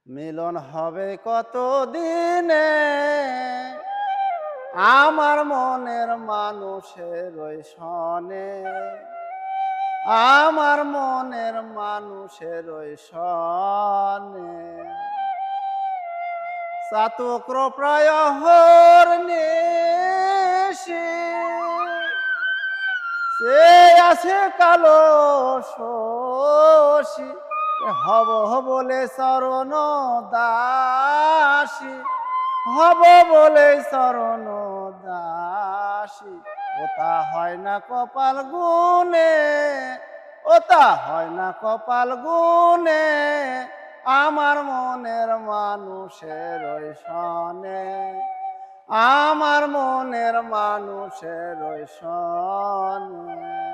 মিলন হবে কত দিনে আমার মনের মানুষের ওই সনে, আমার মনের মানুষের ওই সনে। চাতক্র প্রয়হর নিশি সে আছে কালো শশী, হব বলে চরণ দাসী, হব বলে চরণ দাসী। ওটা হয় না কপাল গুনে, ওটা হয় না কপাল গুনে আমার মনের মানুষের ওই সনে, আমার মনের মানুষের ওই সনে।